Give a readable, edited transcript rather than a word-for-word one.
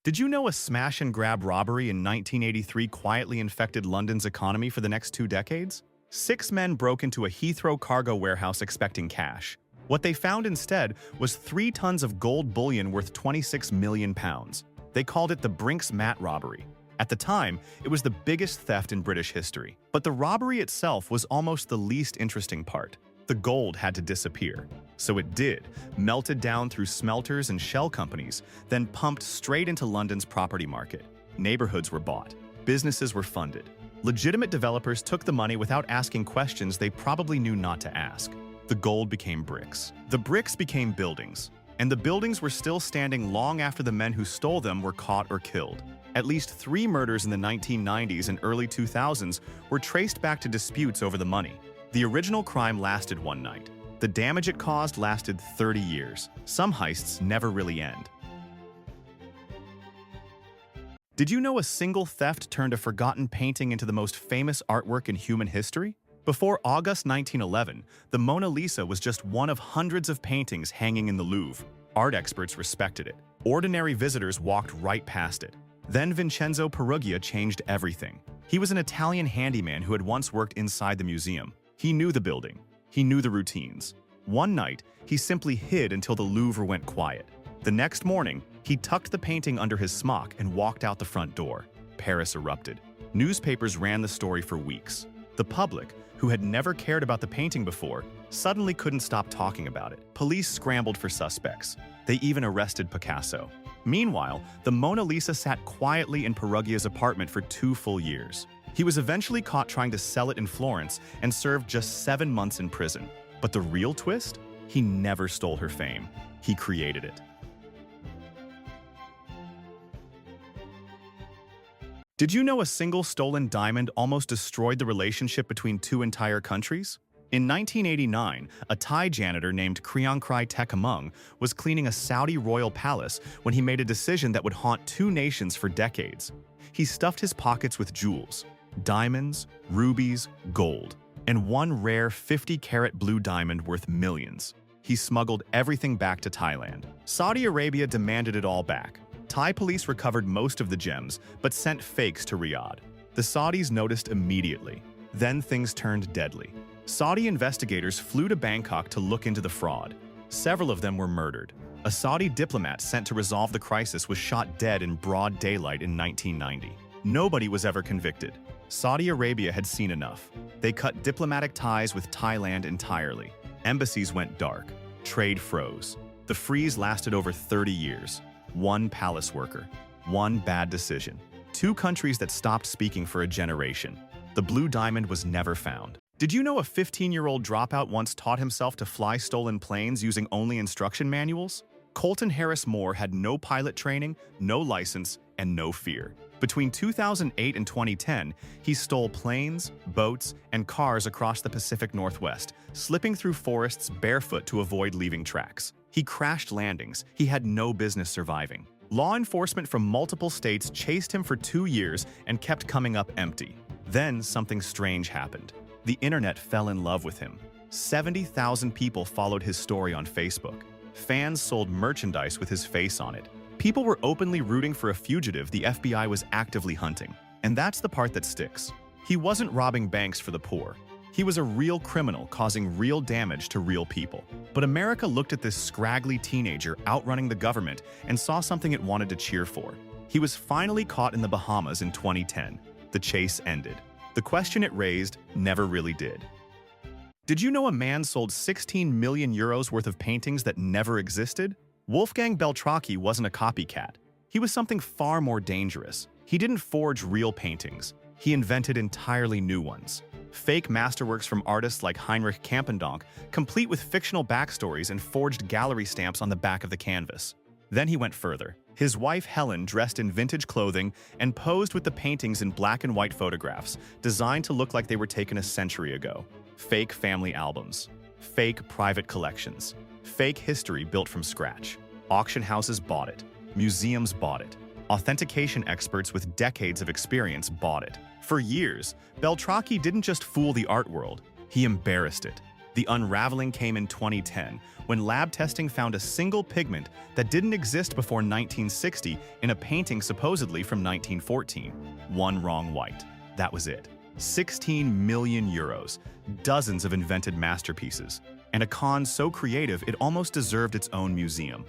Did you know a smash-and-grab robbery in 1983 quietly infected London's economy for the next 2 decades? 6 men broke into a Heathrow cargo warehouse expecting cash. What they found instead was 3 tons of gold bullion worth £26 million. They called it the Brinks Mat robbery. At the time, it was the biggest theft in British history. But the robbery itself was almost the least interesting part. The gold had to disappear. So it did, melted down through smelters and shell companies, then pumped straight into London's property market. Neighborhoods were bought. Businesses were funded. Legitimate developers took the money without asking questions they probably knew not to ask. The gold became bricks. The bricks became buildings. And the buildings were still standing long after the men who stole them were caught or killed. At least 3 murders in the 1990s and early 2000s were traced back to disputes over the money. The original crime lasted one night. The damage it caused lasted 30 years. Some heists never really end. Did you know a single theft turned a forgotten painting into the most famous artwork in human history? Before August 1911, the Mona Lisa was just one of hundreds of paintings hanging in the Louvre. Art experts respected it. Ordinary visitors walked right past it. Then Vincenzo Peruggia changed everything. He was an Italian handyman who had once worked inside the museum. He knew the building. He knew the routines. One night, he simply hid until the Louvre went quiet. The next morning, he tucked the painting under his smock and walked out the front door. Paris erupted. Newspapers ran the story for weeks. The public, who had never cared about the painting before, suddenly couldn't stop talking about it. Police scrambled for suspects. They even arrested Picasso. Meanwhile, the Mona Lisa sat quietly in Peruggia's apartment for 2 full years. He was eventually caught trying to sell it in Florence and served just 7 months in prison. But the real twist? He never stole her fame. He created it. Did you know a single stolen diamond almost destroyed the relationship between 2 entire countries? In 1989, a Thai janitor named Kriangkrai Tekamung was cleaning a Saudi royal palace when he made a decision that would haunt 2 nations for decades. He stuffed his pockets with jewels, diamonds, rubies, gold, and one rare 50-carat blue diamond worth millions. He smuggled everything back to Thailand. Saudi Arabia demanded it all back. Thai police recovered most of the gems, but sent fakes to Riyadh. The Saudis noticed immediately. Then things turned deadly. Saudi investigators flew to Bangkok to look into the fraud. Several of them were murdered. A Saudi diplomat sent to resolve the crisis was shot dead in broad daylight in 1990. Nobody was ever convicted. Saudi Arabia had seen enough. They cut diplomatic ties with Thailand entirely. Embassies went dark. Trade froze. The freeze lasted over 30 years. 1 palace worker. 1 bad decision. 2 countries that stopped speaking for a generation. The blue diamond was never found. Did you know a 15-year-old dropout once taught himself to fly stolen planes using only instruction manuals? Colton Harris Moore had no pilot training, no license, and no fear. Between 2008 and 2010, he stole planes, boats, and cars across the Pacific Northwest, slipping through forests barefoot to avoid leaving tracks. He crashed landings he had no business surviving. Law enforcement from multiple states chased him for 2 years and kept coming up empty. Then something strange happened. The internet fell in love with him. 70,000 people followed his story on Facebook. Fans sold merchandise with his face on it. People were openly rooting for a fugitive the FBI was actively hunting. And that's the part that sticks. He wasn't robbing banks for the poor. He was a real criminal causing real damage to real people. But America looked at this scraggly teenager outrunning the government and saw something it wanted to cheer for. He was finally caught in the Bahamas in 2010. The chase ended. The question it raised never really did. Did you know a man sold 16 million euros worth of paintings that never existed? Wolfgang Beltracchi wasn't a copycat. He was something far more dangerous. He didn't forge real paintings. He invented entirely new ones. Fake masterworks from artists like Heinrich Campendonck, complete with fictional backstories and forged gallery stamps on the back of the canvas. Then he went further. His wife Helen dressed in vintage clothing and posed with the paintings in black and white photographs, designed to look like they were taken a century ago. Fake family albums. Fake private collections. Fake history built from scratch. Auction houses bought it. Museums bought it. Authentication experts with decades of experience bought it. For years, Beltracchi didn't just fool the art world, he embarrassed it. The unraveling came in 2010, when lab testing found a single pigment that didn't exist before 1960 in a painting supposedly from 1914. One wrong white. That was it. 16 million euros, dozens of invented masterpieces, and a con so creative it almost deserved its own museum.